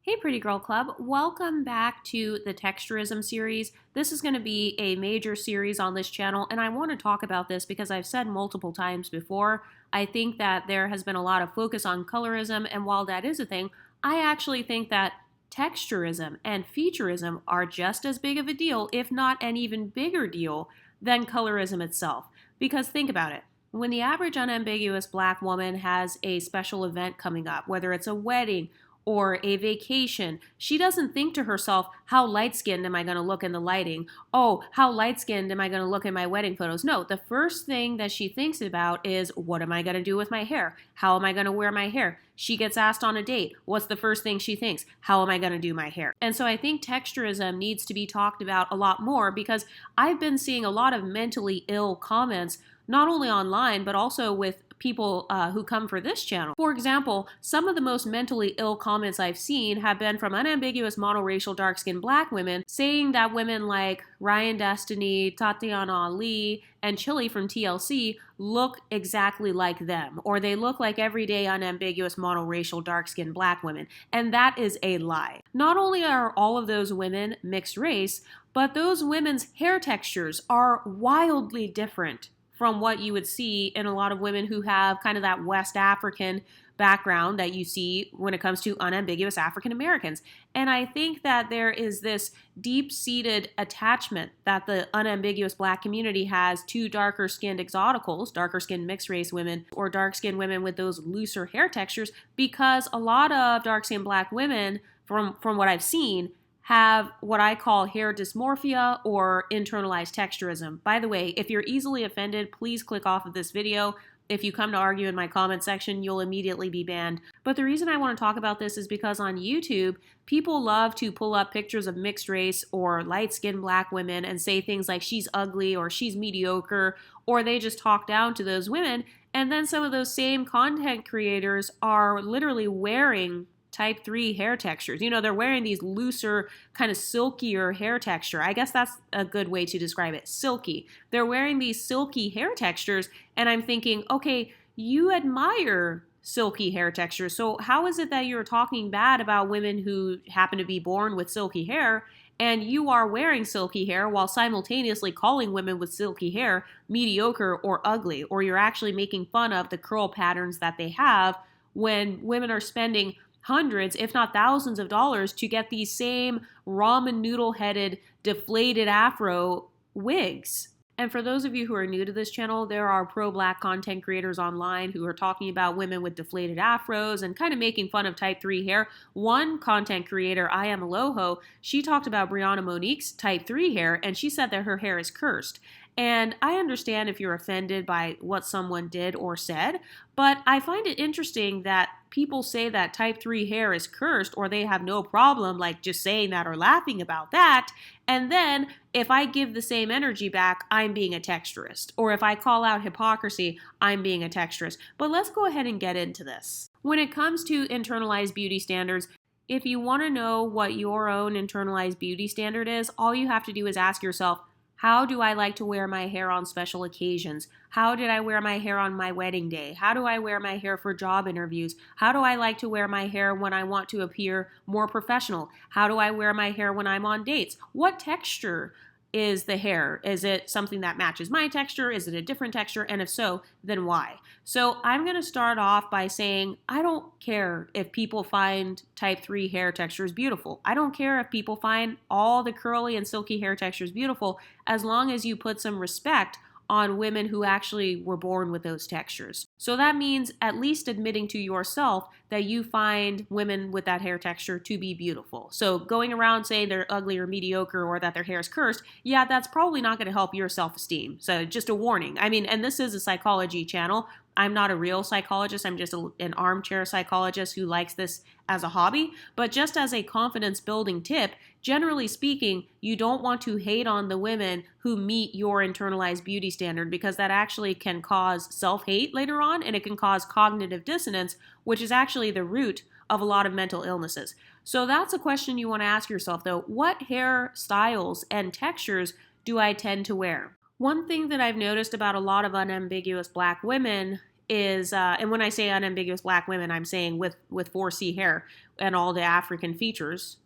Hey Pretty Girl Club, welcome back to the Texturism series. This is going to be a major series on this channel, and I want to talk about this because I've said multiple times before, I think that there has been a lot of focus on colorism, and while that is a thing, I actually think that texturism and featureism are just as big of a deal, if not an even bigger deal, than colorism itself. Because think about it. When the average unambiguous black woman has a special event coming up, whether it's a wedding or a vacation, she doesn't think to herself, how light-skinned am I going to look in the lighting? Oh, how light-skinned am I going to look in my wedding photos? No, the first thing that she thinks about is, what am I going to do with my hair? How am I going to wear my hair? She gets asked on a date. What's the first thing she thinks? How am I going to do my hair? And so I think texturism needs to be talked about a lot more because I've been seeing a lot of mentally ill comments, not only online, but also with people who come for this channel. For example, some of the most mentally ill comments I've seen have been from unambiguous monoracial dark-skinned black women saying that women like Ryan Destiny, Tatiana Ali, and Chili from TLC look exactly like them, or they look like everyday unambiguous monoracial dark-skinned black women, and that is a lie. Not only are all of those women mixed race, but those women's hair textures are wildly different from what you would see in a lot of women who have kind of that West African background that you see when it comes to unambiguous African Americans. And I think that there is this deep-seated attachment that the unambiguous black community has to darker-skinned exoticals, darker-skinned mixed-race women, or dark-skinned women with those looser hair textures, because a lot of dark-skinned black women, from what I've seen, have what I call hair dysmorphia or internalized texturism. By the way, if you're easily offended, please click off of this video. If you come to argue in my comment section, you'll immediately be banned. But the reason I want to talk about this is because on YouTube, people love to pull up pictures of mixed race or light-skinned black women and say things like she's ugly or she's mediocre, or they just talk down to those women. And then some of those same content creators are literally wearing type 3 hair textures. You know, they're wearing these looser, kind of silkier hair texture. I guess that's a good way to describe it, silky. They're wearing these silky hair textures, and I'm thinking, okay, you admire silky hair textures, so how is it that you're talking bad about women who happen to be born with silky hair, and you are wearing silky hair while simultaneously calling women with silky hair mediocre or ugly, or you're actually making fun of the curl patterns that they have when women are spending hundreds, if not thousands of dollars to get these same ramen noodle-headed, deflated afro wigs. And for those of you who are new to this channel, there are pro-black content creators online who are talking about women with deflated afros and kind of making fun of type 3 hair. One content creator, I Am Aloho, she talked about Brianna Monique's type 3 hair, and she said that her hair is cursed. And I understand if you're offended by what someone did or said, but I find it interesting that people say that type 3 hair is cursed or they have no problem like just saying that or laughing about that. And then if I give the same energy back, I'm being a texturist. Or if I call out hypocrisy, I'm being a texturist. But let's go ahead and get into this. When it comes to internalized beauty standards, if you want to know what your own internalized beauty standard is, all you have to do is ask yourself, how do I like to wear my hair on special occasions? How did I wear my hair on my wedding day? How do I wear my hair for job interviews? How do I like to wear my hair when I want to appear more professional? How do I wear my hair when I'm on dates? What texture is the hair? Is it something that matches my texture? Is it a different texture? And if so, then why? So I'm going to start off by saying I don't care if people find type 3 hair textures beautiful. I don't care if people find all the curly and silky hair textures beautiful, as long as you put some respect on women who actually were born with those textures. So that means at least admitting to yourself that you find women with that hair texture to be beautiful. So going around saying they're ugly or mediocre or that their hair is cursed, yeah, that's probably not going to help your self-esteem. So just a warning. I mean, and this is a psychology channel. I'm not a real psychologist. I'm just an armchair psychologist who likes this as a hobby. But just as a confidence building tip, generally speaking, you don't want to hate on the women who meet your internalized beauty standard because that actually can cause self-hate later on, and it can cause cognitive dissonance, which is actually the root of a lot of mental illnesses. So that's a question you want to ask yourself though. What hair styles and textures do I tend to wear? One thing that I've noticed about a lot of unambiguous black women is, and when I say unambiguous black women, I'm saying with 4C hair and all the African features.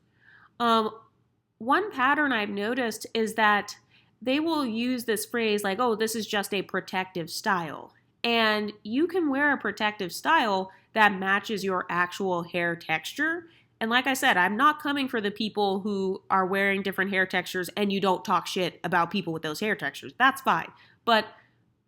One pattern I've noticed is that they will use this phrase like, oh, this is just a protective style. And you can wear a protective style that matches your actual hair texture. And like I said, I'm not coming for the people who are wearing different hair textures and you don't talk shit about people with those hair textures. That's fine. But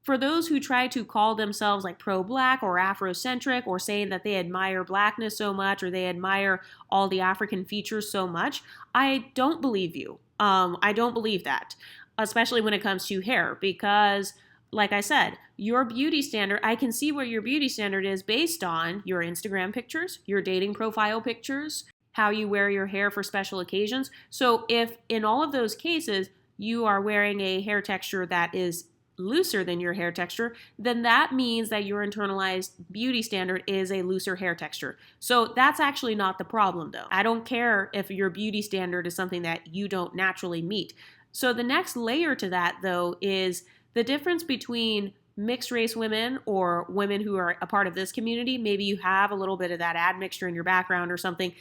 for those who try to call themselves like pro-black or Afrocentric or saying that they admire blackness so much or they admire all the African features so much, I don't believe you. I don't believe that, especially when it comes to hair, because like I said, your beauty standard, I can see what your beauty standard is based on your Instagram pictures, your dating profile pictures, how you wear your hair for special occasions. So if in all of those cases you are wearing a hair texture that is looser than your hair texture, then that means that your internalized beauty standard is a looser hair texture. So that's actually not the problem though. I don't care if your beauty standard is something that you don't naturally meet. So the next layer to that though is the difference between mixed race women or women who are a part of this community. Maybe you have a little bit of that admixture in your background or something.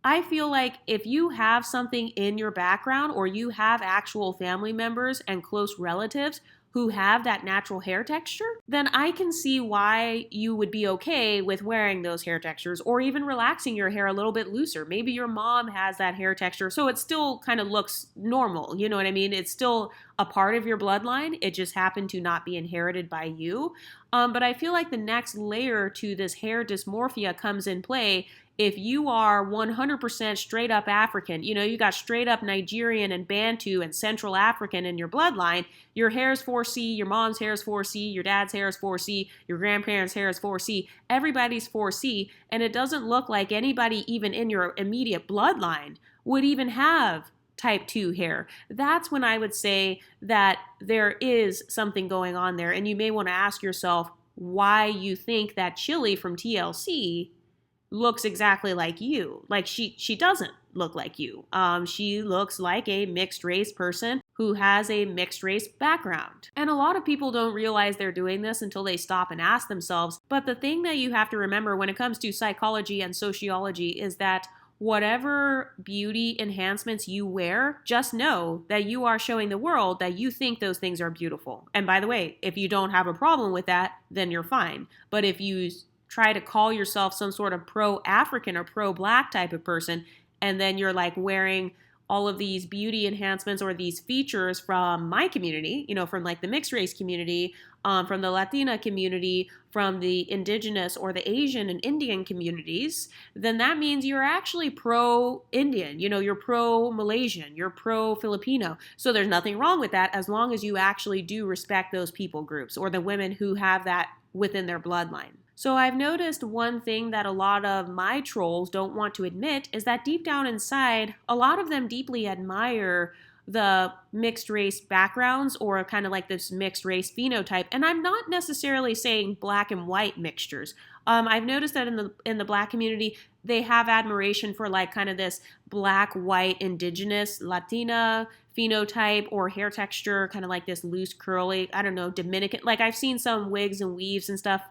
I feel like if you have something in your background or you have actual family members and close relatives who have that natural hair texture, then I can see why you would be okay with wearing those hair textures or even relaxing your hair a little bit looser. Maybe your mom has that hair texture, so it still kind of looks normal. You know what I mean? It's still a part of your bloodline. It just happened to not be inherited by you. But I feel like the next layer to this hair dysmorphia comes in play if you are 100% straight up African. You know, you got straight up Nigerian and Bantu and Central African in your bloodline. Your hair is 4C, your mom's hair is 4C, your dad's hair is 4C, your grandparents' hair is 4C. Everybody's 4C, and it doesn't look like anybody even in your immediate bloodline would even have type 2 hair. That's when I would say that there is something going on there, and you may want to ask yourself why you think that Chili from TLC looks exactly like you. Like she doesn't look like you. She looks like a mixed race person who has a mixed race background. And a lot of people don't realize they're doing this until they stop and ask themselves. But the thing that you have to remember when it comes to psychology and sociology is that whatever beauty enhancements you wear, just know that you are showing the world that you think those things are beautiful. And by the way, if you don't have a problem with that, then you're fine. But if you try to call yourself some sort of pro-African or pro-black type of person, and then you're like wearing all of these beauty enhancements or these features from my community, you know, from like the mixed race community, from the Latina community, from the indigenous or the Asian and Indian communities, then that means you're actually pro-Indian, you know, you're pro-Malaysian, you're pro-Filipino. So there's nothing wrong with that as long as you actually do respect those people groups or the women who have that within their bloodline. So I've noticed one thing that a lot of my trolls don't want to admit is that deep down inside, a lot of them deeply admire the mixed race backgrounds or kind of like this mixed race phenotype. And I'm not necessarily saying black and white mixtures. I've noticed that in the black community, they have admiration for like kind of this black, white, indigenous, Latina phenotype or hair texture, kind of like this loose, curly, I don't know, Dominican. Like I've seen some wigs and weaves and stuff,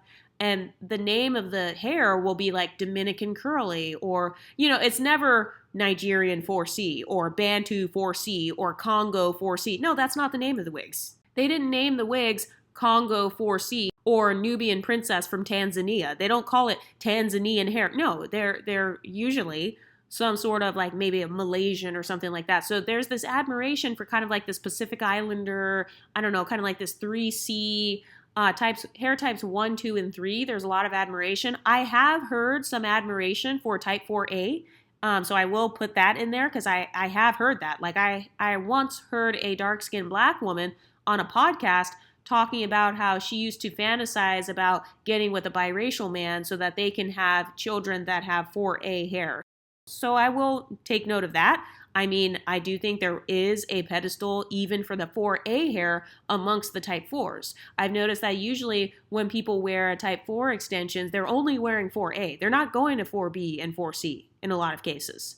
and the name of the hair will be like Dominican curly, or, you know, it's never Nigerian 4C or Bantu 4C or Congo 4C. No, that's not the name of the wigs. They didn't name the wigs Congo 4C or Nubian princess from Tanzania. They don't call it Tanzanian hair. No, they're usually some sort of like maybe a Malaysian or something like that. So there's this admiration for kind of like this Pacific Islander, I don't know, kind of like this 3C types, hair types 1, 2, and 3. There's a lot of admiration. I have heard some admiration for type 4A. So I will put that in there because I have heard that. Like I once heard a dark-skinned black woman on a podcast talking about how she used to fantasize about getting with a biracial man so that they can have children that have 4A hair. So I will take note of that. I mean, I do think there is a pedestal even for the 4A hair amongst the type 4s. I've noticed that usually when people wear a type 4 extensions, they're only wearing 4A. They're not going to 4B and 4C in a lot of cases.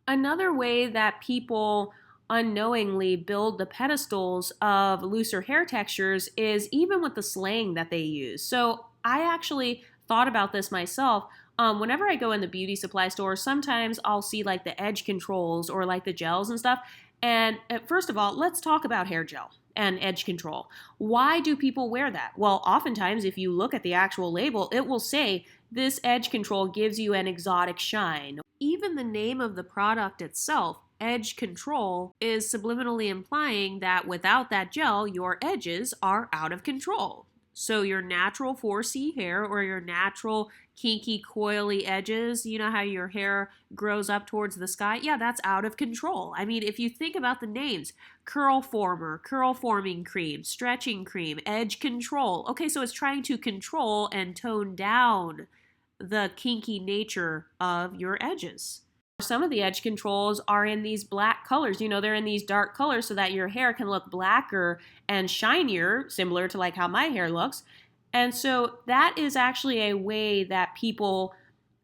Another way that people unknowingly build the pedestals of looser hair textures is even with the slang that they use. So I actually thought about this myself. Whenever I go in the beauty supply store, sometimes I'll see like the edge controls or like the gels and stuff. And first of all, let's talk about hair gel and edge control. Why do people wear that? Well, oftentimes, if you look at the actual label, it will say this edge control gives you an exotic shine. Even the name of the product itself, edge control, is subliminally implying that without that gel, your edges are out of control. So your natural 4C hair or your natural kinky coily edges, you know how your hair grows up towards the sky? Yeah, that's out of control. I mean, if you think about the names, curl former, curl forming cream, stretching cream, edge control. Okay, so it's trying to control and tone down the kinky nature of your edges. Some of the edge controls are in these black colors. You know, they're in these dark colors so that your hair can look blacker and shinier, similar to like how my hair looks. And so that is actually a way that people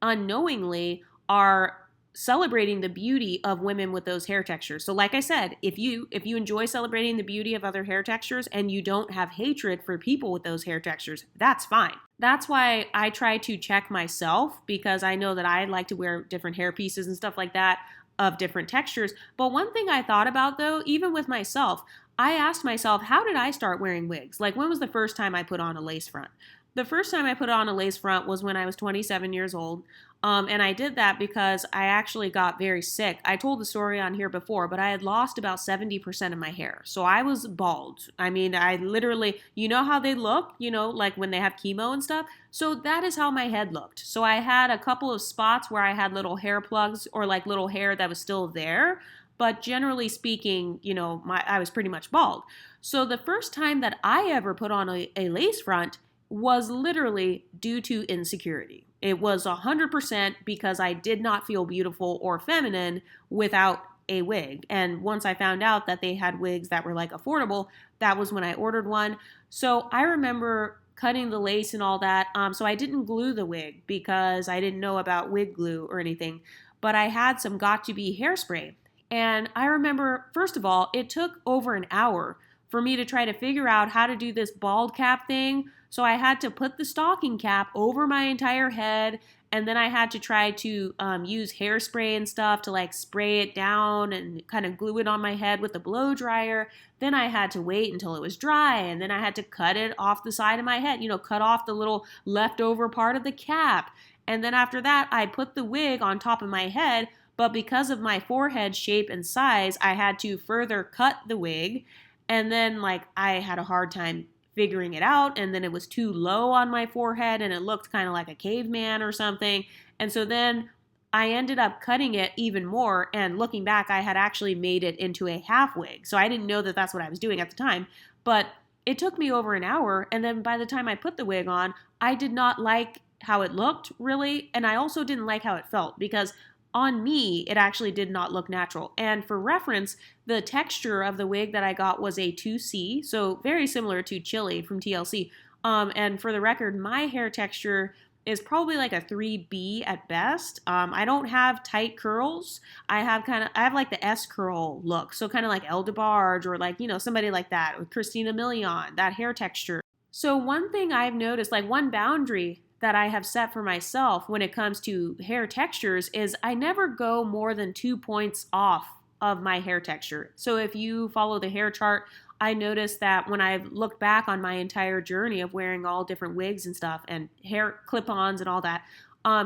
unknowingly are celebrating the beauty of women with those hair textures. So like I said, if you enjoy celebrating the beauty of other hair textures and you don't have hatred for people with those hair textures, that's fine. That's why I try to check myself, because I know that I like to wear different hair pieces and stuff like that of different textures. But one thing I thought about though, even with myself, I asked myself, how did I start wearing wigs? Like, when was the first time I put on a lace front? The first time I put on a lace front was when I was 27 years old. And I did that because I actually got very sick. I told the story on here before, but I had lost about 70% of my hair. So I was bald. I mean, I literally, you know how they look, you know, like when they have chemo and stuff. So that is how my head looked. So I had a couple of spots where I had little hair plugs or like little hair that was still there. But generally speaking, you know, I was pretty much bald. So the first time that I ever put on a lace front was literally due to insecurity. It was 100% because I did not feel beautiful or feminine without a wig. And once I found out that they had wigs that were like affordable, that was when I ordered one. So I remember cutting the lace and all that. So I didn't glue the wig because I didn't know about wig glue or anything, but I had some Got2b hairspray. And I remember, first of all, it took over an hour for me to try to figure out how to do this bald cap thing. So I had to put the stocking cap over my entire head, and then I had to try to use hairspray and stuff to like spray it down and kind of glue it on my head with a blow dryer. Then I had to wait until it was dry, and then I had to cut it off the side of my head, you know, cut off the little leftover part of the cap. And then after that, I put the wig on top of my head, but because of my forehead shape and size, I had to further cut the wig. And then like I had a hard time figuring it out, and then it was too low on my forehead and it looked kind of like a caveman or something. And so then I ended up cutting it even more, and looking back, I had actually made it into a half wig. So I didn't know that that's what I was doing at the time, but it took me over an hour. And then by the time I put the wig on, I did not like how it looked really, and I also didn't like how it felt, because on me, it actually did not look natural. And for reference, the texture of the wig that I got was a 2C, so very similar to Chili from TLC. And for the record, my hair texture is probably like a 3B at best. I don't have tight curls. I have like the S curl look, so kind of like El DeBarge or like, you know, somebody like that, with Christina Milian, that hair texture. So one thing I've noticed, like one boundary that I have set for myself when it comes to hair textures, is I never go more than 2 points off of my hair texture. So if you follow the hair chart, I noticed that when I've looked back on my entire journey of wearing all different wigs and stuff and hair clip-ons and all that,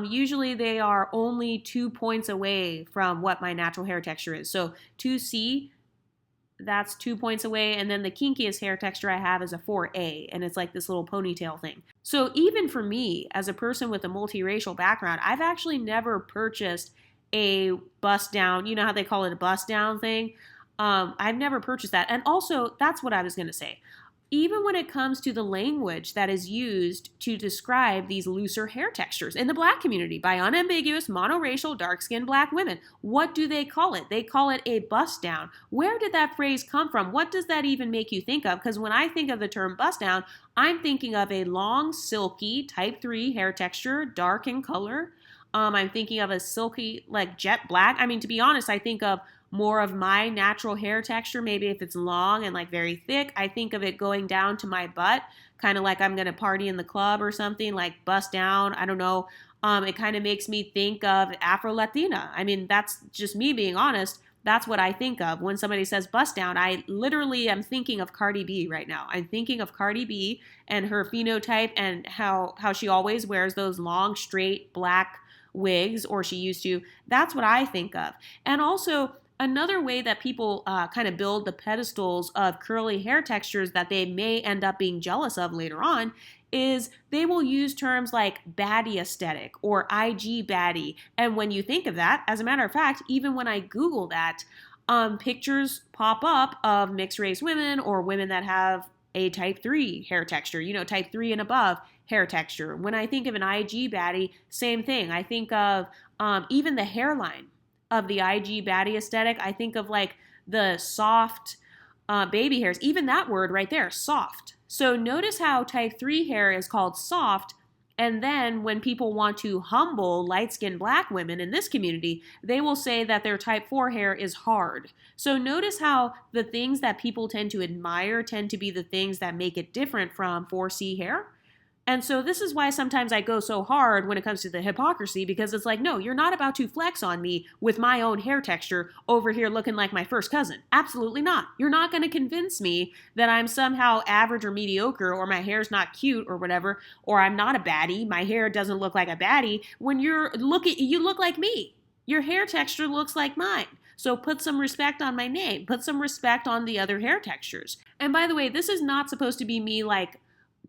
usually they are only 2 points away from what my natural hair texture is. So 2C, that's 2 points away, and then the kinkiest hair texture I have is a 4A, and it's like this little ponytail thing. So even for me, as a person with a multiracial background, I've actually never purchased a bust down, you know how they call it a bust down thing? I've never purchased that. And also, that's what I was going to say. Even when it comes to the language that is used to describe these looser hair textures in the Black community by unambiguous, monoracial, dark-skinned Black women, what do they call it? They call it a bust down. Where did that phrase come from? What does that even make you think of? Because when I think of the term bust down, I'm thinking of a long, silky, type 3 hair texture, dark in color. I'm thinking of a silky, like jet black. I mean, to be honest, I think of more of my natural hair texture. Maybe if it's long and like very thick, I think of it going down to my butt, kind of like I'm going to party in the club or something, like bust down. I don't know. It kind of makes me think of Afro-Latina. I mean, that's just me being honest. That's what I think of when somebody says bust down. I literally am thinking of Cardi B right now. I'm thinking of Cardi B and her phenotype and how she always wears those long, straight, black wigs, or she used to. That's what I think of. And also, another way that people kind of build the pedestals of curly hair textures that they may end up being jealous of later on is they will use terms like baddie aesthetic or IG baddie. And when you think of that, as a matter of fact, even when I Google that, pictures pop up of mixed race women or women that have a type 3 hair texture, type 3 and above hair texture. When I think of an IG baddie, same thing. I think of even the hairline of the IG baddie aesthetic. I think of like the soft baby hairs, even that word right there, soft. So notice how type 3 hair is called soft, and then when people want to humble light-skinned black women in this community, they will say that their type 4 hair is hard. So notice how the things that people tend to admire tend to be the things that make it different from 4C hair. And so this is why sometimes I go so hard when it comes to the hypocrisy, because it's like, no, you're not about to flex on me with my own hair texture over here looking like my first cousin. Absolutely not. You're not going to convince me that I'm somehow average or mediocre, or my hair's not cute or whatever, or I'm not a baddie. My hair doesn't look like a baddie. When you look like me. Your hair texture looks like mine. So put some respect on my name. Put some respect on the other hair textures. And by the way, this is not supposed to be me like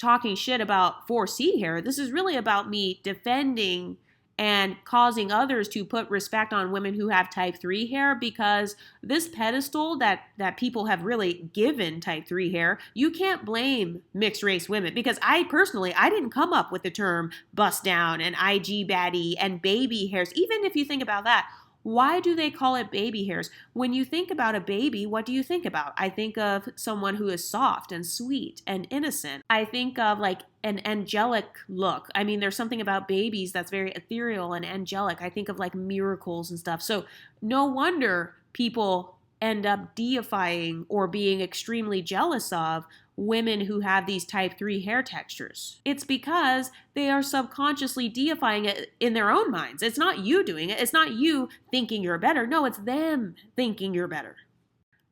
talking shit about 4C hair. This is really about me defending and causing others to put respect on women who have type 3 hair, because this pedestal that people have really given type 3 hair, you can't blame mixed race women, because I didn't come up with the term bust down and IG baddie and baby hairs. Even if you think about that, why do they call it baby hairs? When you think about a baby, what do you think about? I think of someone who is soft and sweet and innocent. I think of like an angelic look. I mean, there's something about babies that's very ethereal and angelic. I think of like miracles and stuff. So no wonder people end up deifying or being extremely jealous of women who have these type 3 hair textures. It's because they are subconsciously deifying it in their own minds. It's not you doing it. It's not you thinking you're better. No, it's them thinking you're better.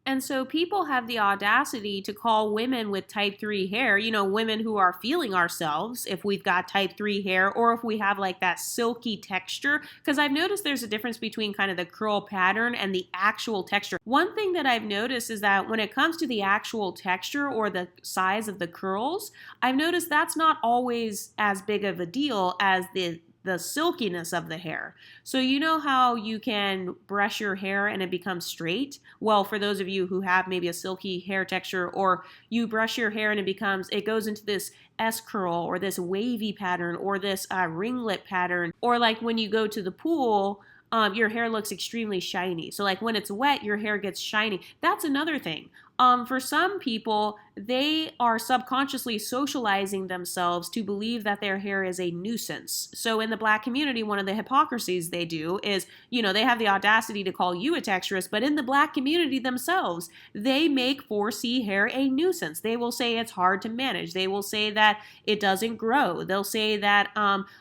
And so people have the audacity to call women with type 3 hair, women who are feeling ourselves if we've got type 3 hair, or if we have like that silky texture. Because I've noticed there's a difference between kind of the curl pattern and the actual texture. One thing that I've noticed is that when it comes to the actual texture or the size of the curls, I've noticed that's not always as big of a deal as the silkiness of the hair. So you know how you can brush your hair and it becomes straight? Well, for those of you who have maybe a silky hair texture, or you brush your hair and it goes into this S curl or this wavy pattern or this ringlet pattern, or like when you go to the pool, your hair looks extremely shiny. So like when it's wet, your hair gets shiny. That's another thing. For some people, they are subconsciously socializing themselves to believe that their hair is a nuisance. So in the black community, one of the hypocrisies they do is, they have the audacity to call you a texturist, but in the black community themselves, they make 4C hair a nuisance. They will say it's hard to manage. They will say that it doesn't grow. They'll say that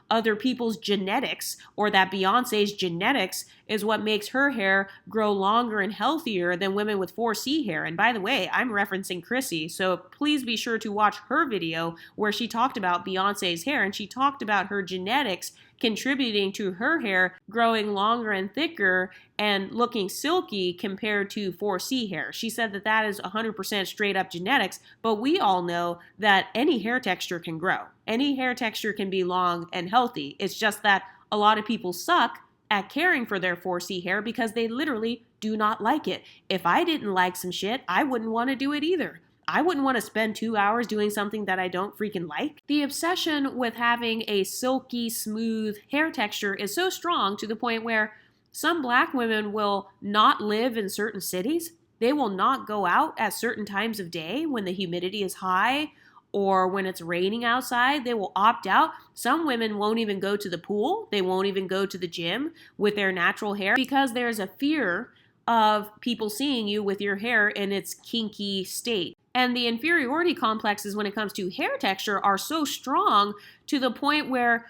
other people's genetics, or that Beyonce's genetics, is what makes her hair grow longer and healthier than women with 4C hair. And by the way, I'm referencing Chrissy, so please be sure to watch her video where she talked about Beyonce's hair, and she talked about her genetics contributing to her hair growing longer and thicker and looking silky compared to 4C hair. She said that that is 100% straight up genetics, but we all know that any hair texture can grow. Any hair texture can be long and healthy. It's just that a lot of people suck at caring for their 4C hair because they literally do not like it. If I didn't like some shit, I wouldn't want to do it either. I wouldn't want to spend 2 hours doing something that I don't freaking like. The obsession with having a silky, smooth hair texture is so strong to the point where some black women will not live in certain cities. They will not go out at certain times of day when the humidity is high or when it's raining outside. They will opt out. Some women won't even go to the pool. They won't even go to the gym with their natural hair because there's a fear of people seeing you with your hair in its kinky state. And the inferiority complexes when it comes to hair texture are so strong to the point where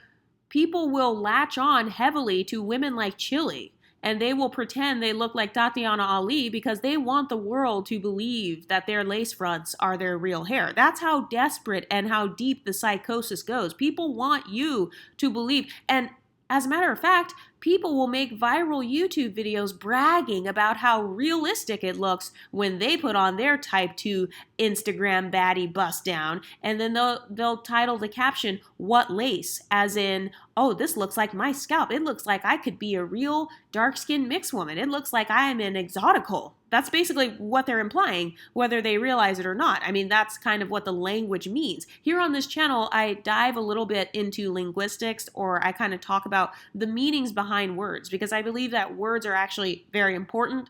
people will latch on heavily to women like Chili. And they will pretend they look like Tatiana Ali because they want the world to believe that their lace fronts are their real hair. That's how desperate and how deep the psychosis goes. People want you to believe. And as a matter of fact, people will make viral YouTube videos bragging about how realistic it looks when they put on their type 2 Instagram baddie bust down, and then they'll title the caption, "What lace?" as in, "Oh, this looks like my scalp. It looks like I could be a real dark-skinned mixed woman. It looks like I am an exotical." That's basically what they're implying, whether they realize it or not. I mean, that's kind of what the language means. Here on this channel, I dive a little bit into linguistics, or I kind of talk about the meanings behind words, because I believe that words are actually very important.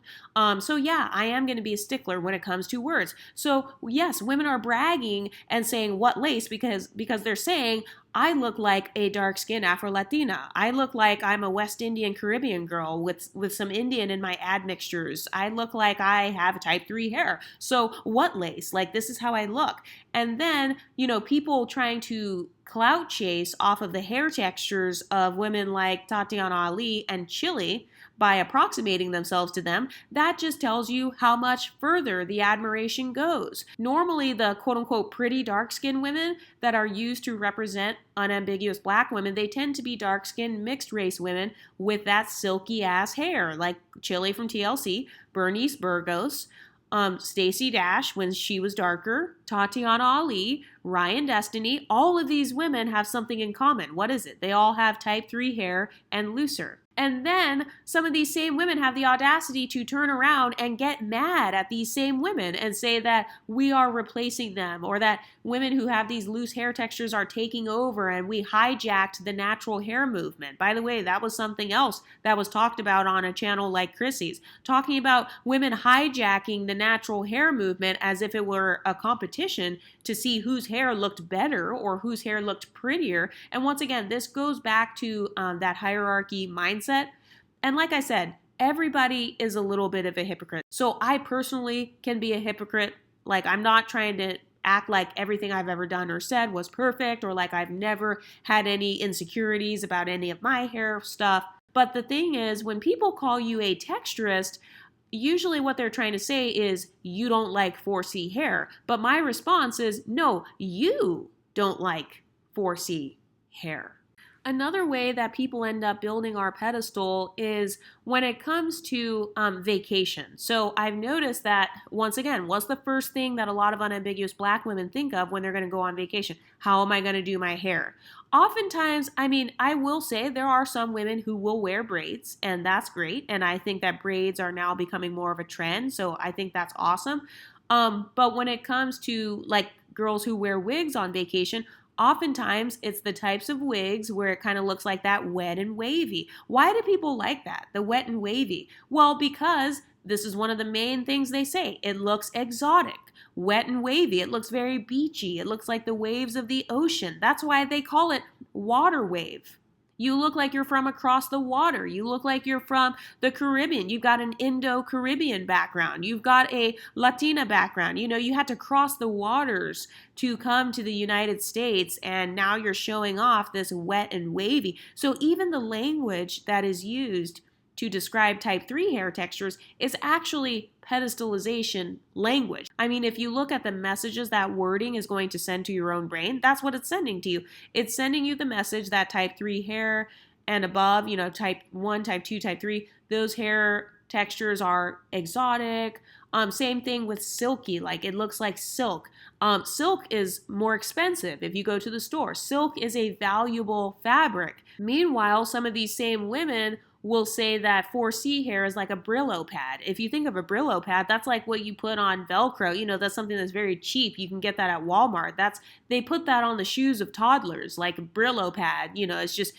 So yeah, I am going to be a stickler when it comes to words. So yes, women are bragging and saying "what lace" because they're saying, I look like a dark-skinned Afro-Latina. I look like I'm a West Indian Caribbean girl with some Indian in my admixtures. I look like I have type 3 hair. So what lace? Like, this is how I look. And then, people trying to clout chase off of the hair textures of women like Tatiana Ali and Chili by approximating themselves to them, that just tells you how much further the admiration goes. Normally, the quote-unquote pretty dark-skinned women that are used to represent unambiguous black women, they tend to be dark-skinned mixed-race women with that silky-ass hair, like Chili from TLC, Bernice Burgos, Stacey Dash when she was darker, Tatiana Ali, Ryan Destiny. All of these women have something in common. What is it? They all have type 3 hair and looser. And then some of these same women have the audacity to turn around and get mad at these same women and say that we are replacing them, or that women who have these loose hair textures are taking over and we hijacked the natural hair movement. By the way, that was something else that was talked about on a channel like Chrissy's, talking about women hijacking the natural hair movement as if it were a competition to see whose hair looked better or whose hair looked prettier. And once again, this goes back to that hierarchy mindset. And like I said, everybody is a little bit of a hypocrite. So I personally can be a hypocrite. Like, I'm not trying to act like everything I've ever done or said was perfect, or like I've never had any insecurities about any of my hair stuff. But the thing is, when people call you a texturist, usually what they're trying to say is you don't like 4C hair. But my response is, no, you don't like 4C hair. Another way that people end up building our pedestal is when it comes to vacation. So I've noticed that, once again, what's the first thing that a lot of unambiguous black women think of when they're going to go on vacation? How am I going to do my hair? Oftentimes, I will say there are some women who will wear braids, and that's great. And I think that braids are now becoming more of a trend. So I think that's awesome. But when it comes to like girls who wear wigs on vacation, oftentimes it's the types of wigs where it kind of looks like that wet and wavy. Why do people like that, the wet and wavy? Well, because this is one of the main things they say. It looks exotic. Wet and wavy. It looks very beachy. It looks like the waves of the ocean. That's why they call it water wave. You look like you're from across the water. You look like you're from the Caribbean. You've got an Indo-Caribbean background. You've got a Latina background. You had to cross the waters to come to the United States, and now you're showing off this wet and wavy. So even the language that is used to describe type 3 hair textures is actually pedestalization language. If you look at the messages that wording is going to send to your own brain, that's what it's sending to you. It's sending you the message that type 3 hair and above, type 1, type 2, type 3, those hair textures are exotic. Same thing with silky, like it looks like silk. Silk is more expensive if you go to the store. Silk is a valuable fabric. Meanwhile, some of these same women will say that 4C hair is like a Brillo pad. If you think of a Brillo pad, that's like what you put on Velcro. That's something that's very cheap. You can get that at Walmart. They put that on the shoes of toddlers, like a Brillo pad. It's just,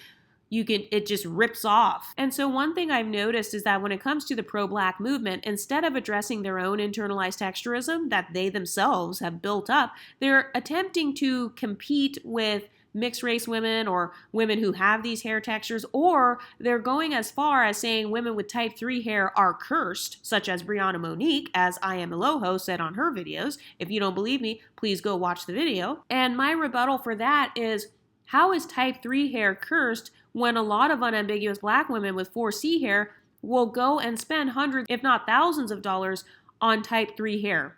it just rips off. And so one thing I've noticed is that when it comes to the pro-black movement, instead of addressing their own internalized texturism that they themselves have built up, they're attempting to compete with mixed race women or women who have these hair textures, or they're going as far as saying women with type 3 hair are cursed, such as Brianna Monique, as I Am Aloho said on her videos. If you don't believe me, please go watch the video. And my rebuttal for that is, how is type 3 hair cursed when a lot of unambiguous black women with 4C hair will go and spend hundreds, if not thousands of dollars on type 3 hair?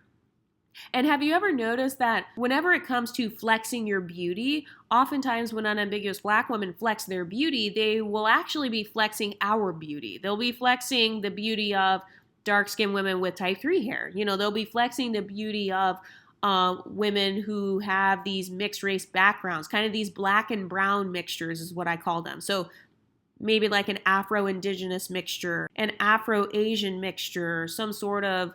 And have you ever noticed that whenever it comes to flexing your beauty, oftentimes when unambiguous black women flex their beauty, they will actually be flexing our beauty. They'll be flexing the beauty of dark-skinned women with type 3 hair. You know, they'll be flexing the beauty of women who have these mixed race backgrounds, kind of these black and brown mixtures is what I call them. So maybe like an Afro-Indigenous mixture, an Afro-Asian mixture, some sort of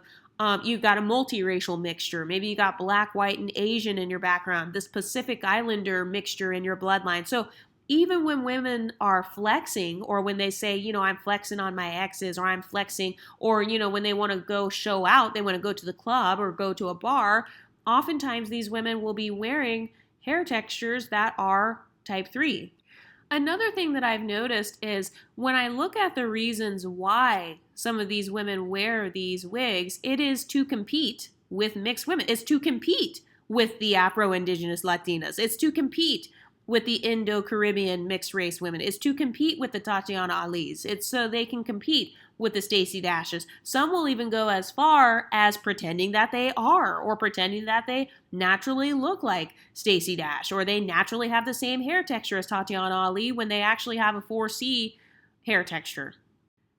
you've got a multiracial mixture. Maybe you got black, white, and Asian in your background, this Pacific Islander mixture in your bloodline. So even when women are flexing, or when they say, you know, I'm flexing on my exes, or I'm flexing, or, you know, when they want to go show out, they want to go to the club or go to a bar, oftentimes these women will be wearing hair textures that are type 3. Another thing that I've noticed is when I look at the reasons why some of these women wear these wigs, it is to compete with mixed women. It's to compete with the Afro-Indigenous Latinas. It's to compete with the Indo-Caribbean mixed race women. It's to compete with the Tatiana Ali's. It's so they can compete with the Stacey Dashes. Some will even go as far as pretending that they are, or pretending that they naturally look like Stacey Dash, or they naturally have the same hair texture as Tatiana Ali when they actually have a 4C hair texture.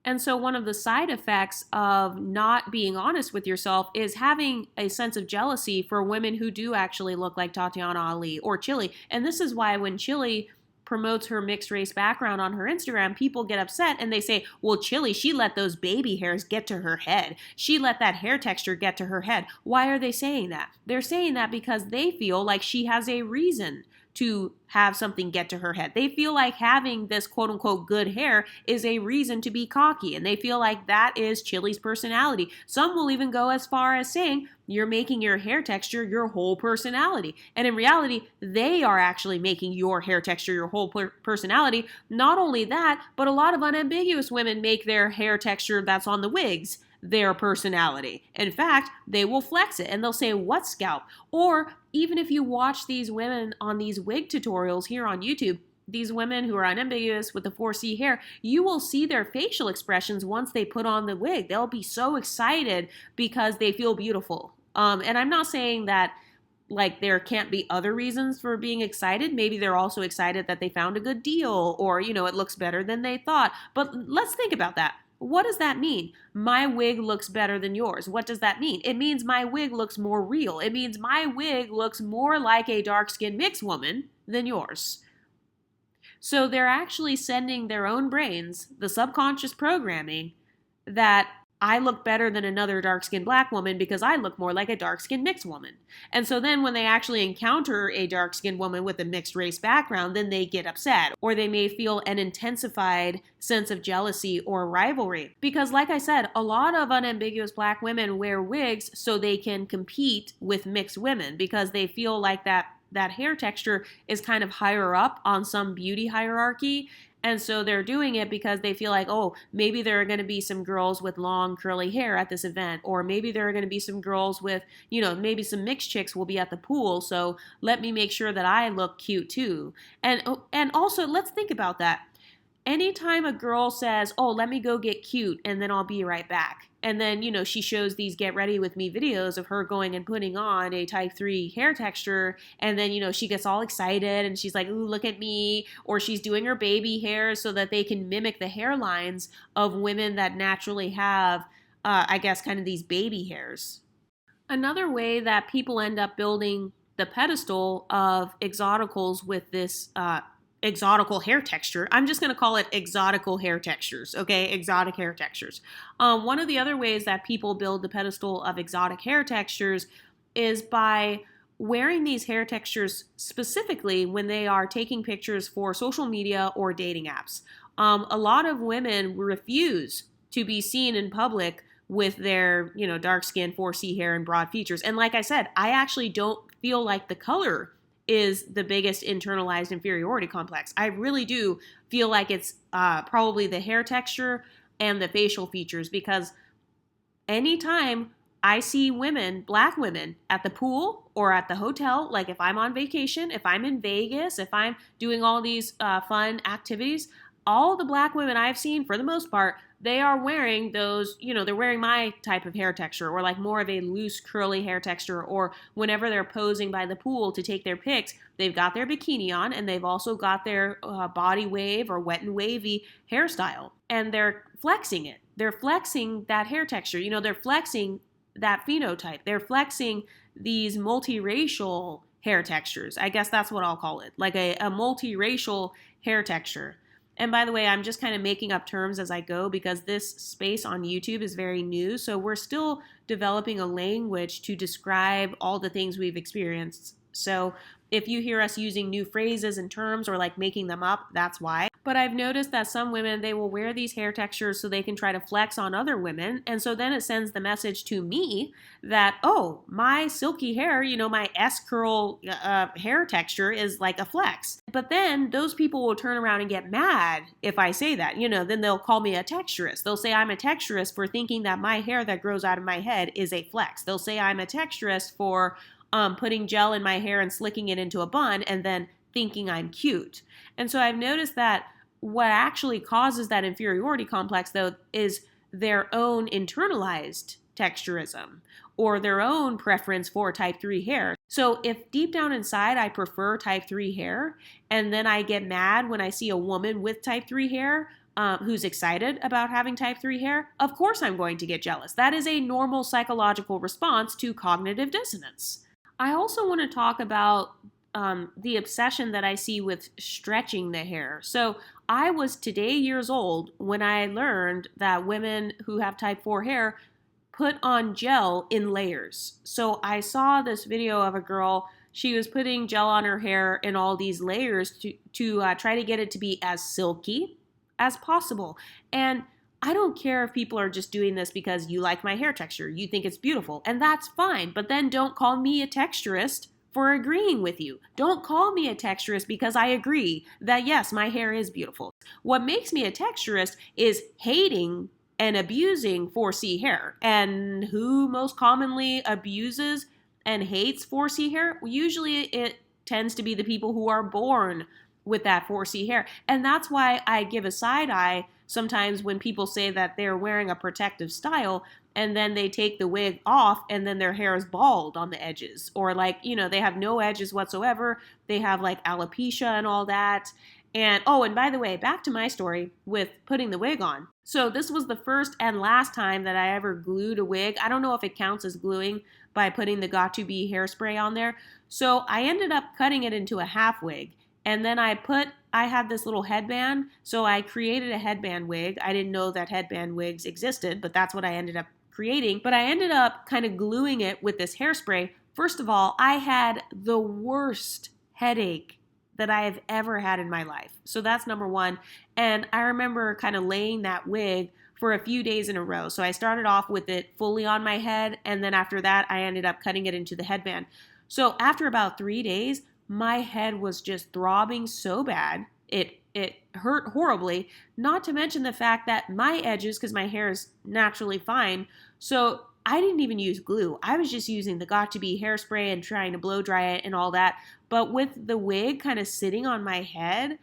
And so one of the side effects of not being honest with yourself is having a sense of jealousy for women who do actually look like Tatiana Ali or Chili. And this is why when Chili promotes her mixed race background on her Instagram, people get upset and they say, well, Chili, she let those baby hairs get to her head. She let that hair texture get to her head. Why are they saying that? They're saying that because they feel like she has a reason to have something get to her head. They feel like having this quote unquote good hair is a reason to be cocky, and they feel like that is Chili's personality. Some will even go as far as saying you're making your hair texture your whole personality. And in reality, they are actually making your hair texture your whole personality. Not only that, but a lot of unambiguous women make their hair texture that's on the wigs their personality. In fact, they will flex it and they'll say, what scalp? Or even if you watch these women on these wig tutorials here on YouTube, these women who are unambiguous with the 4C hair, you will see their facial expressions once they put on the wig. They'll be so excited because they feel beautiful. And I'm not saying that like there can't be other reasons for being excited. Maybe they're also excited that they found a good deal, or, you know, it looks better than they thought. But let's think about that. What does that mean? My wig looks better than yours. What does that mean? It means my wig looks more real. It means my wig looks more like a dark-skinned mixed woman than yours. So they're actually sending their own brains, the subconscious programming, that I look better than another dark-skinned black woman because I look more like a dark-skinned mixed woman. And so then when they actually encounter a dark-skinned woman with a mixed race background, then they get upset, or they may feel an intensified sense of jealousy or rivalry. Because like I said, a lot of unambiguous black women wear wigs so they can compete with mixed women because they feel like that hair texture is kind of higher up on some beauty hierarchy. And so they're doing it because they feel like, oh, maybe there are going to be some girls with long curly hair at this event, or maybe there are going to be some girls with, you know, maybe some mixed chicks will be at the pool, so let me make sure that I look cute too. And also, let's think about that. Anytime a girl says, oh, let me go get cute and then I'll be right back. And then, you know, she shows these get ready with me videos of her going and putting on a type 3 hair texture. And then, you know, she gets all excited and she's like, ooh, look at me. Or she's doing her baby hair so that they can mimic the hairlines of women that naturally have, I guess, kind of these baby hairs. Another way that people end up building the pedestal of exoticals with this exotical hair texture. I'm just going to call it exotical hair textures, okay? Exotic hair textures. One of the other ways that people build the pedestal of exotic hair textures is by wearing these hair textures specifically when they are taking pictures for social media or dating apps. A lot of women refuse to be seen in public with their, dark skin, 4C hair and broad features. And like I said, I actually don't feel like the color is the biggest internalized inferiority complex. I really do feel like it's probably the hair texture and the facial features, because anytime I see women, black women, at the pool or at the hotel, like if I'm on vacation, if I'm in Vegas, if I'm doing all these fun activities, all the black women I've seen, for the most part, they are wearing those, they're wearing my type of hair texture, or like more of a loose curly hair texture, or whenever they're posing by the pool to take their pics, they've got their bikini on and they've also got their body wave or wet and wavy hairstyle, and they're flexing it. They're flexing that hair texture. They're flexing that phenotype. They're flexing these multiracial hair textures. I guess that's what I'll call it, like a multiracial hair texture. And by the way, I'm just kind of making up terms as I go because this space on YouTube is very new. So we're still developing a language to describe all the things we've experienced. So if you hear us using new phrases and terms or like making them up, that's why. But I've noticed that some women, they will wear these hair textures so they can try to flex on other women. And so then it sends the message to me that, oh, my silky hair, my S-curl hair texture is like a flex. But then those people will turn around and get mad if I say that. Then they'll call me a texturist. They'll say I'm a texturist for thinking that my hair that grows out of my head is a flex. They'll say I'm a texturist for putting gel in my hair and slicking it into a bun and then thinking I'm cute. And so I've noticed that what actually causes that inferiority complex, though, is their own internalized texturism or their own preference for type 3 hair. So if deep down inside I prefer type 3 hair, and then I get mad when I see a woman with type 3 hair who's excited about having type 3 hair, of course I'm going to get jealous. That is a normal psychological response to cognitive dissonance. I also want to talk about the obsession that I see with stretching the hair. So I was today years old when I learned that women who have type 4 hair put on gel in layers. So I saw this video of a girl, she was putting gel on her hair in all these layers to try to get it to be as silky as possible. And I don't care if people are just doing this because you like my hair texture, you think it's beautiful, and that's fine. But then don't call me a texturist for agreeing with you. Don't call me a texturist because I agree that yes, my hair is beautiful. What makes me a texturist is hating and abusing 4C hair. And who most commonly abuses and hates 4C hair? Usually it tends to be the people who are born with that 4C hair. And that's why I give a side eye sometimes when people say that they're wearing a protective style and then they take the wig off and then their hair is bald on the edges, or like, they have no edges whatsoever. They have like alopecia and all that. And and by the way, back to my story with putting the wig on. So this was the first and last time that I ever glued a wig. I don't know if it counts as gluing by putting the Got2b hairspray on there. So I ended up cutting it into a half wig. And then I had this little headband, so I created a headband wig. I didn't know that headband wigs existed, but that's what I ended up creating. But I ended up kind of gluing it with this hairspray. First of all, I had the worst headache that I have ever had in my life. So that's number one. And I remember kind of laying that wig for a few days in a row. So I started off with it fully on my head, and then after that, I ended up cutting it into the headband. So after about 3 days, my head was just throbbing so bad. It hurt horribly, not to mention the fact that my edges, because my hair is naturally fine, so I didn't even use glue. I was just using the Got2b hairspray and trying to blow dry it and all that. But with the wig kind of sitting on my head,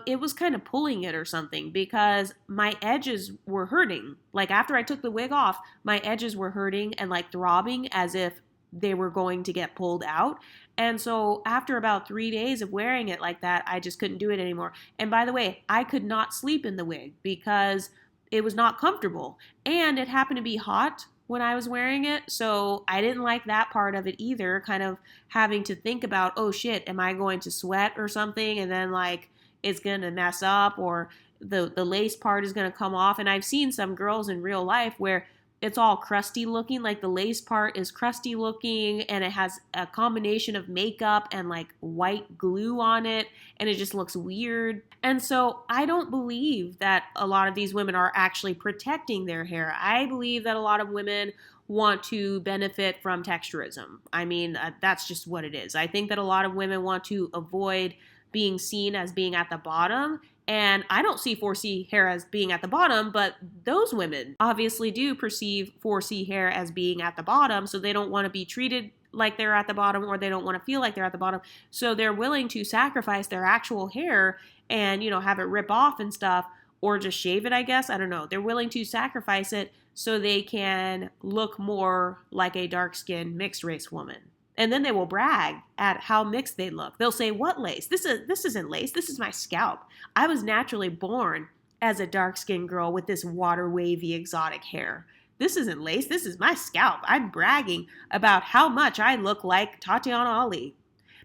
it was kind of pulling it or something because my edges were hurting. Like after I took the wig off, my edges were hurting and like throbbing as if they were going to get pulled out. And so after about 3 days of wearing it like that, I just couldn't do it anymore. And by the way, I could not sleep in the wig because it was not comfortable. And it happened to be hot when I was wearing it. So I didn't like that part of it either, kind of having to think about, oh shit, am I going to sweat or something? And then like it's going to mess up, or the lace part is going to come off. And I've seen some girls in real life where it's all crusty looking, like the lace part is crusty looking and it has a combination of makeup and like white glue on it and it just looks weird. And so I don't believe that a lot of these women are actually protecting their hair. I believe that a lot of women want to benefit from texturism. I mean, that's just what it is. I think that a lot of women want to avoid being seen as being at the bottom. And I don't see 4C hair as being at the bottom, but those women obviously do perceive 4C hair as being at the bottom, so they don't want to be treated like they're at the bottom, or they don't want to feel like they're at the bottom. So they're willing to sacrifice their actual hair and, have it rip off and stuff, or just shave it, I guess. I don't know. They're willing to sacrifice it so they can look more like a dark-skinned mixed race woman. And then they will brag at how mixed they look. They'll say, what lace? This isn't lace. This is my scalp. I was naturally born as a dark-skinned girl with this water wavy exotic hair. This isn't lace. This is my scalp. I'm bragging about how much I look like Tatiana Ali.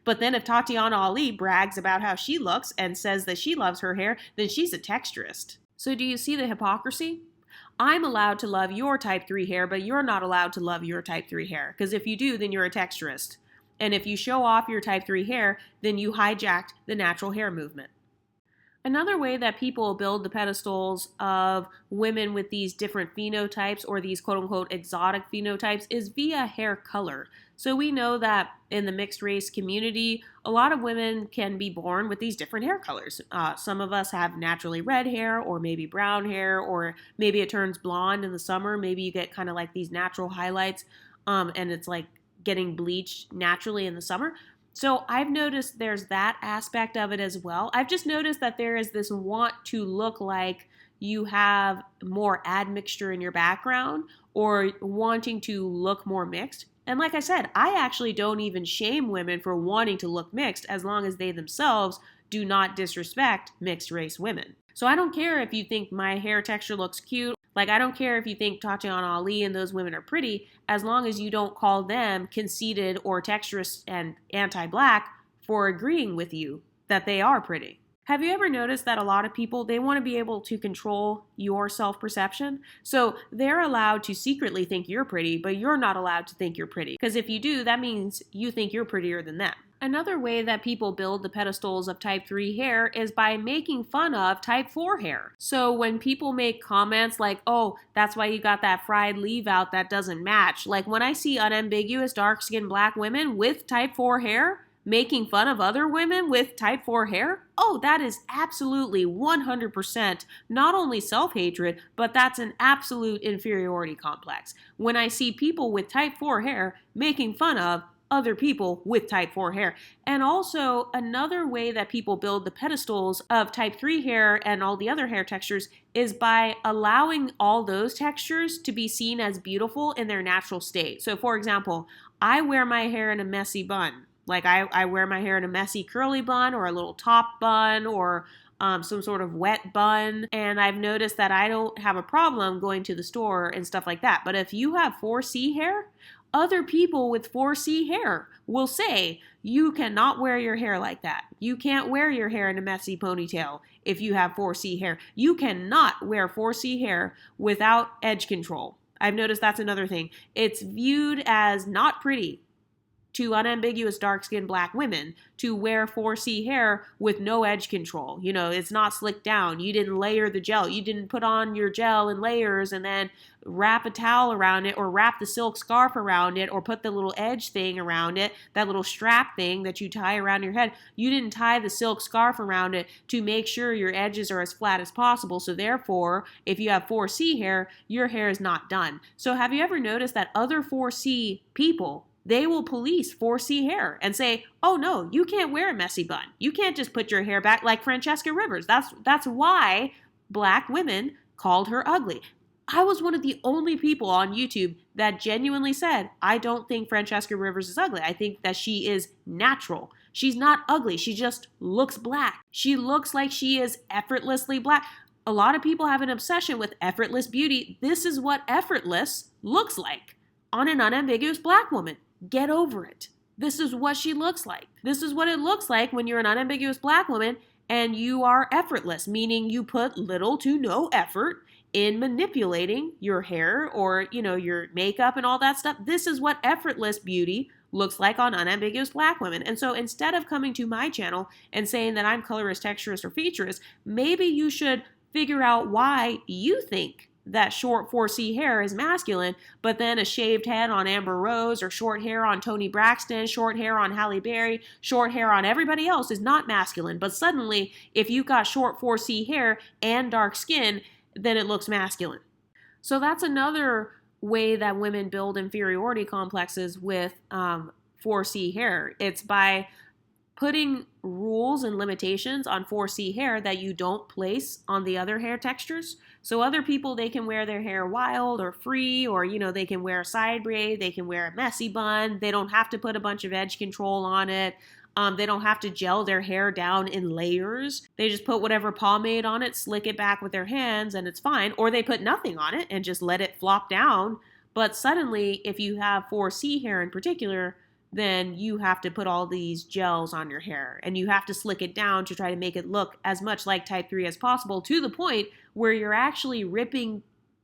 But then if Tatiana Ali brags about how she looks and says that she loves her hair, then she's a texturist. So do you see the hypocrisy? I'm allowed to love your type 3 hair, but you're not allowed to love your type 3 hair. Because if you do, then you're a texturist. And if you show off your type 3 hair, then you hijacked the natural hair movement. Another way that people build the pedestals of women with these different phenotypes, or these quote-unquote exotic phenotypes, is via hair color. So we know that in the mixed race community, a lot of women can be born with these different hair colors. Some of us have naturally red hair, or maybe brown hair, or maybe it turns blonde in the summer. Maybe you get kind of like these natural highlights, and it's like getting bleached naturally in the summer. So I've noticed there's that aspect of it as well. I've just noticed that there is this want to look like you have more admixture in your background, or wanting to look more mixed. And like I said, I actually don't even shame women for wanting to look mixed, as long as they themselves do not disrespect mixed race women. So I don't care if you think my hair texture looks cute. Like, I don't care if you think Tatiana Ali and those women are pretty, as long as you don't call them conceited or texturist and anti-black for agreeing with you that they are pretty. Have you ever noticed that a lot of people, they want to be able to control your self-perception? So they're allowed to secretly think you're pretty, but you're not allowed to think you're pretty. Because if you do, that means you think you're prettier than them. Another way that people build the pedestals of type 3 hair is by making fun of type 4 hair. So when people make comments like, oh, that's why you got that fried leave out that doesn't match. Like when I see unambiguous dark-skinned black women with type 4 hair making fun of other women with type 4 hair, oh, that is absolutely 100% not only self-hatred, but that's an absolute inferiority complex. When I see people with type 4 hair making fun of other people with type 4 hair. And also another way that people build the pedestals of type 3 hair and all the other hair textures is by allowing all those textures to be seen as beautiful in their natural state. So for example, I wear my hair in a messy bun. Like I wear my hair in a messy curly bun, or a little top bun, or some sort of wet bun. And I've noticed that I don't have a problem going to the store and stuff like that. But if you have 4C hair, other people with 4C hair will say, you cannot wear your hair like that. You can't wear your hair in a messy ponytail if you have 4C hair. You cannot wear 4C hair without edge control. I've noticed that's another thing. It's viewed as not pretty to unambiguous dark-skinned black women to wear 4C hair with no edge control. You know, it's not slicked down. You didn't layer the gel. You didn't put on your gel in layers and then wrap a towel around it, or wrap the silk scarf around it, or put the little edge thing around it, that little strap thing that you tie around your head. You didn't tie the silk scarf around it to make sure your edges are as flat as possible. So therefore, if you have 4C hair, your hair is not done. So have you ever noticed that other 4C people, they will police 4C hair and say, oh no, you can't wear a messy bun. You can't just put your hair back like Francesca Rivers. That's why black women called her ugly. I was one of the only people on YouTube that genuinely said, I don't think Francesca Rivers is ugly. I think that she is natural. She's not ugly. She just looks black. She looks like she is effortlessly black. A lot of people have an obsession with effortless beauty. This is what effortless looks like on an unambiguous black woman. Get over it. This is what she looks like. This is what it looks like when you're an unambiguous black woman and you are effortless, meaning you put little to no effort in manipulating your hair or, your makeup and all that stuff. This is what effortless beauty looks like on unambiguous Black women. And so instead of coming to my channel and saying that I'm colorist, texturist, or featurist, maybe you should figure out why you think that short 4C hair is masculine, but then a shaved head on Amber Rose, or short hair on Toni Braxton, short hair on Halle Berry, short hair on everybody else is not masculine. But suddenly, if you've got short 4C hair and dark skin, then it looks masculine. So that's another way that women build inferiority complexes with 4C hair. It's by putting rules and limitations on 4C hair that you don't place on the other hair textures. So other people, they can wear their hair wild or free, or, they can wear a side braid, they can wear a messy bun. They don't have to put a bunch of edge control on it. They don't have to gel their hair down in layers. They just put whatever pomade on it, slick it back with their hands, and it's fine. Or they put nothing on it and just let it flop down. But suddenly, if you have 4C hair in particular, then you have to put all these gels on your hair, and you have to slick it down to try to make it look as much like type 3 as possible, to the point where you're actually ripping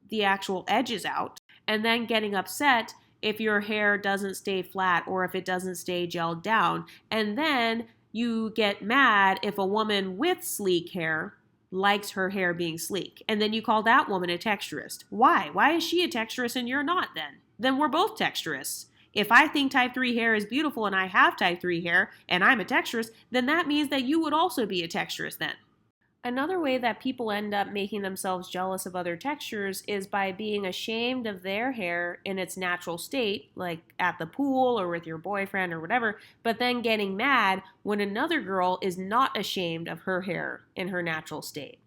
the actual edges out and then getting upset if your hair doesn't stay flat or if it doesn't stay gelled down. And then you get mad if a woman with sleek hair likes her hair being sleek, and then you call that woman a texturist. Why? Why is she a texturist and you're not then? Then we're both texturists. If I think type 3 hair is beautiful and I have type 3 hair and I'm a texturist, then that means that you would also be a texturist then. Another way that people end up making themselves jealous of other textures is by being ashamed of their hair in its natural state, like at the pool or with your boyfriend or whatever, but then getting mad when another girl is not ashamed of her hair in her natural state.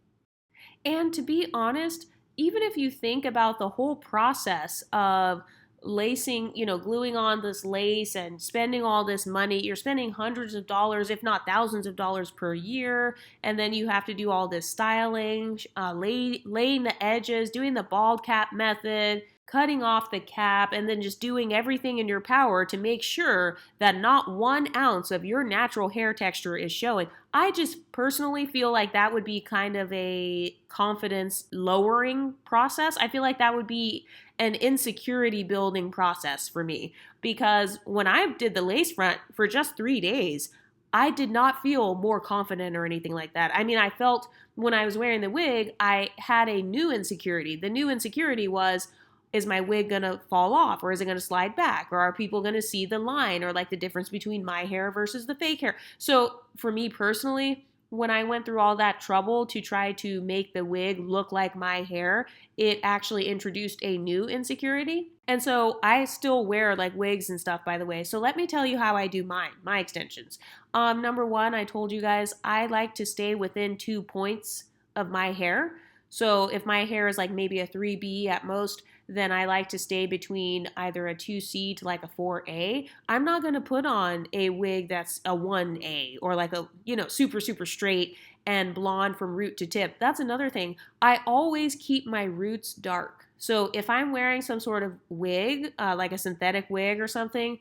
And to be honest, even if you think about the whole process of lacing, gluing on this lace and spending all this money, you're spending hundreds of dollars, if not thousands of dollars per year. And then you have to do all this styling, laying the edges, doing the bald cap method, cutting off the cap, and then just doing everything in your power to make sure that not 1 ounce of your natural hair texture is showing. I just personally feel like that would be kind of a confidence lowering process. I feel like that would be an insecurity building process for me, because when I did the lace front for just 3 days, I did not feel more confident or anything like that. I mean, I felt when I was wearing the wig, I had a new insecurity. The new insecurity was, is my wig gonna fall off, or is it gonna slide back, or are people gonna see the line, or like the difference between my hair versus the fake hair? So for me personally, when I went through all that trouble to try to make the wig look like my hair, it actually introduced a new insecurity. And so I still wear like wigs and stuff, by the way. So let me tell you how I do my extensions. Number one, I told you guys, I like to stay within 2 points of my hair. So if my hair is like maybe a 3B at most, then I like to stay between either a 2C to like a 4A. I'm not going to put on a wig that's a 1A or like a, super, super straight and blonde from root to tip. That's another thing. I always keep my roots dark. So if I'm wearing some sort of wig, like a synthetic wig or something,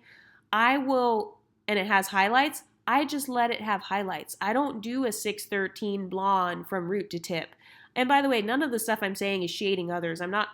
I will, and it has highlights, I just let it have highlights. I don't do a 613 blonde from root to tip. And by the way, none of the stuff I'm saying is shading others. I'm not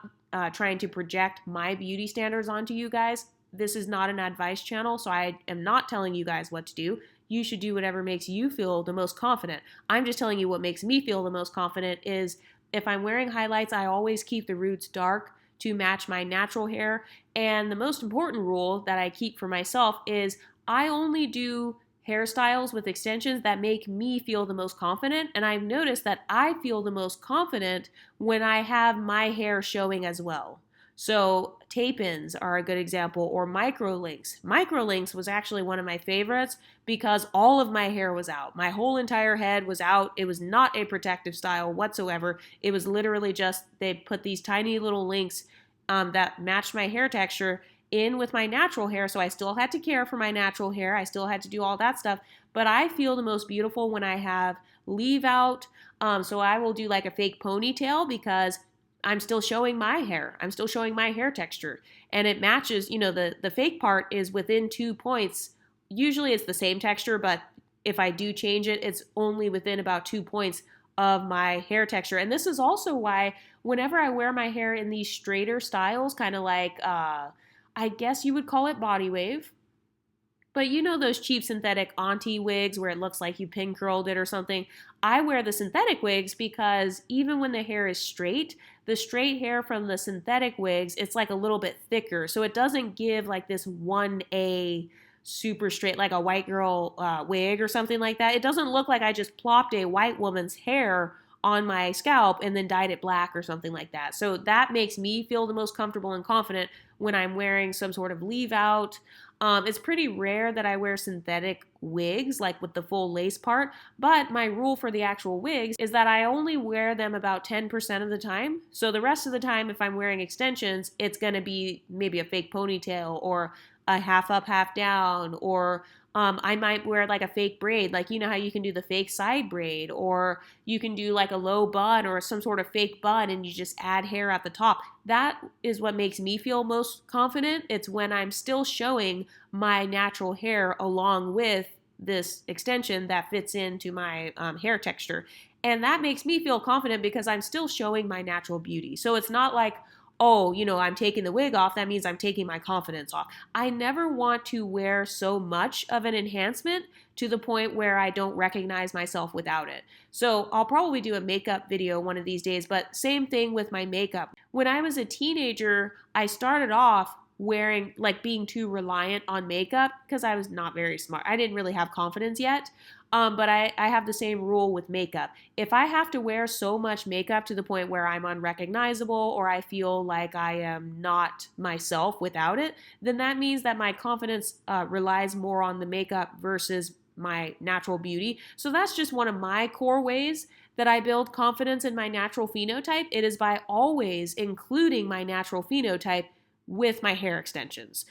trying to project my beauty standards onto you guys. This is not an advice channel, so I am not telling you guys what to do. You should do whatever makes you feel the most confident. I'm just telling you what makes me feel the most confident is if I'm wearing highlights, I always keep the roots dark to match my natural hair. And the most important rule that I keep for myself is I only do hairstyles with extensions that make me feel the most confident. And I've noticed that I feel the most confident when I have my hair showing as well. So tape-ins are a good example, or micro-links. Micro-links was actually one of my favorites because all of my hair was out. My whole entire head was out. It was not a protective style whatsoever. It was literally just, they put these tiny little links that matched my hair texture in with my natural hair, so I still had to care for my natural hair. I still had to do all that stuff, but I feel the most beautiful when I have leave out. So I will do like a fake ponytail because I'm still showing my hair. I'm still showing my hair texture, and it matches. The fake part is within 2 points. Usually it's the same texture, but if I do change it, it's only within about 2 points of my hair texture. And this is also why whenever I wear my hair in these straighter styles, kind of like, I guess you would call it body wave. But you know those cheap synthetic auntie wigs where it looks like you pin curled it or something? I wear the synthetic wigs because even when the hair is straight, the straight hair from the synthetic wigs, it's like a little bit thicker. So it doesn't give like this 1A super straight, like a white girl wig or something like that. It doesn't look like I just plopped a white woman's hair on my scalp and then dyed it black or something like that. So that makes me feel the most comfortable and confident when I'm wearing some sort of leave out. It's pretty rare that I wear synthetic wigs, like with the full lace part, but my rule for the actual wigs is that I only wear them about 10% of the time. So the rest of the time, if I'm wearing extensions, it's going to be maybe a fake ponytail or a half up, half down, or I might wear like a fake braid, like you know how you can do the fake side braid, or you can do like a low bun or some sort of fake bun and you just add hair at the top. That is what makes me feel most confident. It's when I'm still showing my natural hair along with this extension that fits into my hair texture. And that makes me feel confident because I'm still showing my natural beauty. So it's not like, oh, you know, I'm taking the wig off, that means I'm taking my confidence off. I never want to wear so much of an enhancement to the point where I don't recognize myself without it. So I'll probably do a makeup video one of these days, but same thing with my makeup. When I was a teenager, I started off wearing, like being too reliant on makeup because I was not very smart. I didn't really have confidence yet. But I have the same rule with makeup. If I have to wear so much makeup to the point where I'm unrecognizable or I feel like I am not myself without it, then that means that my confidence relies more on the makeup versus my natural beauty. So that's just one of my core ways that I build confidence in my natural phenotype. It is by always including my natural phenotype with my hair extensions.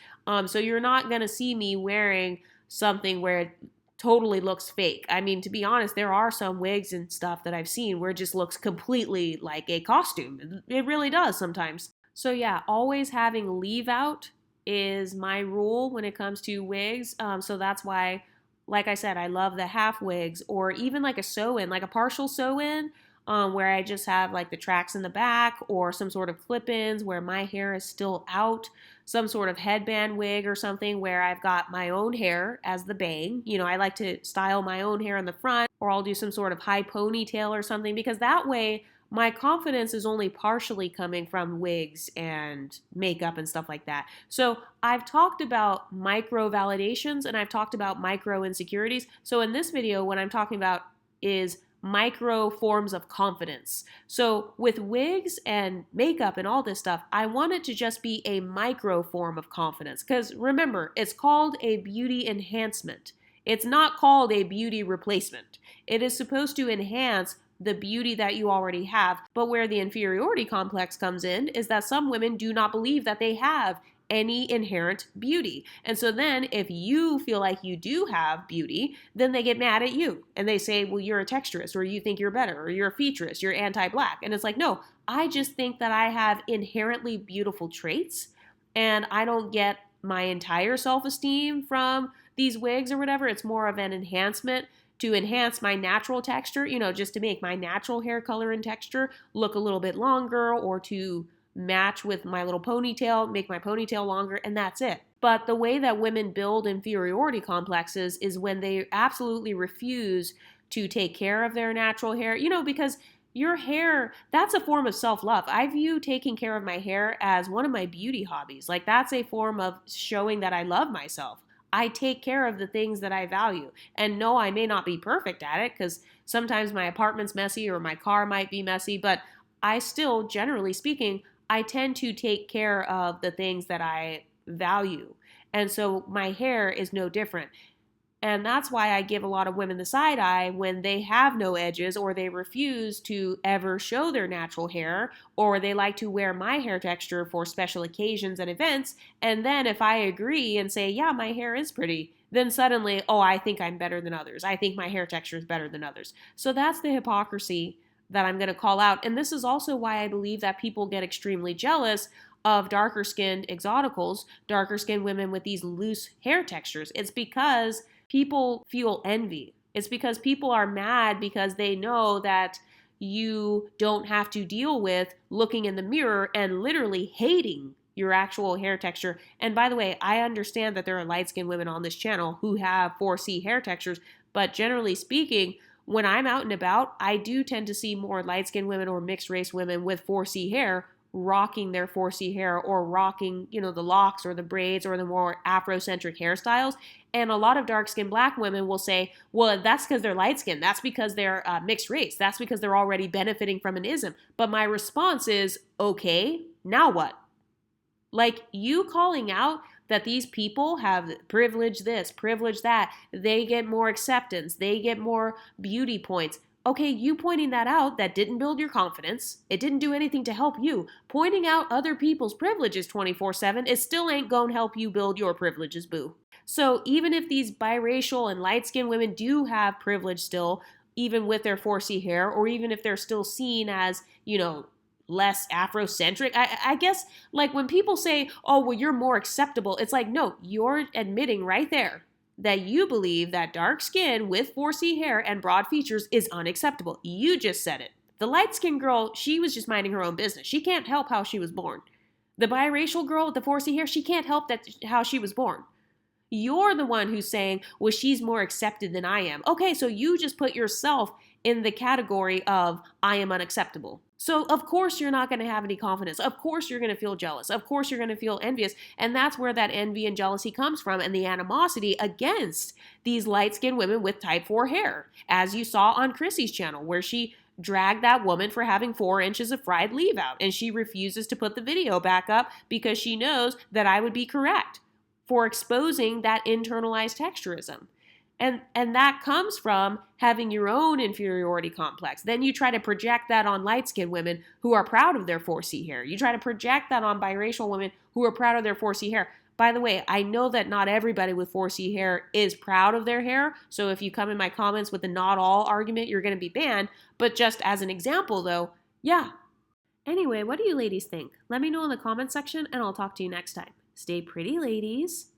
So you're not going to see me wearing something where it totally looks fake. I mean, to be honest, there are some wigs and stuff that I've seen where it just looks completely like a costume. It really does sometimes. So yeah, always having leave out is my rule when it comes to wigs. So that's why, like I said, I love the half wigs or even like a sew-in, like a partial sew-in, where I just have like the tracks in the back or some sort of clip-ins where my hair is still out, some sort of headband wig or something where I've got my own hair as the bang. You know, I like to style my own hair in the front, or I'll do some sort of high ponytail or something because that way my confidence is only partially coming from wigs and makeup and stuff like that. So I've talked about micro validations and I've talked about micro insecurities. So in this video, what I'm talking about is micro forms of confidence. So with wigs and makeup and all this stuff, I want it to just be a micro form of confidence. Because remember, it's called a beauty enhancement. It's not called a beauty replacement. It is supposed to enhance the beauty that you already have. But where the inferiority complex comes in is that some women do not believe that they have any inherent beauty. And so then if you feel like you do have beauty, then they get mad at you and they say, well, you're a texturist, or you think you're better, or you're a featurist, you're anti-black. And it's like, no, I just think that I have inherently beautiful traits and I don't get my entire self-esteem from these wigs or whatever. It's more of an enhancement to enhance my natural texture, you know, just to make my natural hair color and texture look a little bit longer, or to match with my little ponytail, make my ponytail longer, and that's it. But the way that women build inferiority complexes is when they absolutely refuse to take care of their natural hair, you know, because your hair, that's a form of self-love. I view taking care of my hair as one of my beauty hobbies. Like that's a form of showing that I love myself. I take care of the things that I value. And no, I may not be perfect at it because sometimes my apartment's messy or my car might be messy, but I still, generally speaking, I tend to take care of the things that I value. And so my hair is no different. And that's why I give a lot of women the side eye when they have no edges or they refuse to ever show their natural hair, or they like to wear my hair texture for special occasions and events. And then if I agree and say, yeah, my hair is pretty, then suddenly, oh, I think I'm better than others. I think my hair texture is better than others. So that's the hypocrisy that I'm going to call out. And this is also why I believe that people get extremely jealous of darker skinned exoticals, darker skinned women with these loose hair textures. It's because people feel envy. It's because people are mad because they know that, you don't have to deal with looking in the mirror and literally hating your actual hair texture. And by the way, I understand that there are light-skinned women on this channel who have 4C hair textures, but generally speaking, when I'm out and about, I do tend to see more light-skinned women or mixed-race women with 4C hair rocking their 4C hair or rocking, the locks or the braids or the more Afrocentric hairstyles. And a lot of dark-skinned black women will say, well, that's because they're light-skinned. That's because they're mixed race. That's because they're already benefiting from an ism. But my response is, okay, now what? Like, you calling out that these people have privilege this, privilege that, they get more acceptance, they get more beauty points. Okay, you pointing that out, that didn't build your confidence. It didn't do anything to help you. Pointing out other people's privileges 24/7, it still ain't gonna help you build your privileges, boo. So even if these biracial and light-skinned women do have privilege still, even with their 4C hair, or even if they're still seen as, less Afrocentric, I guess, like when people say, oh, well, you're more acceptable, it's like, no, you're admitting right there that you believe that dark skin with 4C hair and broad features is unacceptable. You just said it. The light-skinned girl, she was just minding her own business. She can't help how she was born. The biracial girl with the 4C hair, she can't help how she was born. You're the one who's saying, well, she's more accepted than I am. Okay, so you just put yourself in the category of I am unacceptable. So of course you're not going to have any confidence. Of course you're going to feel jealous. Of course you're going to feel envious. And that's where that envy and jealousy comes from, and the animosity against these light-skinned women with type 4 hair, as you saw on Chrissy's channel, where she dragged that woman for having 4 inches of fried leave out, and she refuses to put the video back up because she knows that I would be correct for exposing that internalized texturism. And that comes from having your own inferiority complex. Then you try to project that on light-skinned women who are proud of their 4C hair. You try to project that on biracial women who are proud of their 4C hair. By the way, I know that not everybody with 4C hair is proud of their hair. So if you come in my comments with the not all argument, you're going to be banned. But just as an example, though, yeah. Anyway, what do you ladies think? Let me know in the comment section, and I'll talk to you next time. Stay pretty, ladies.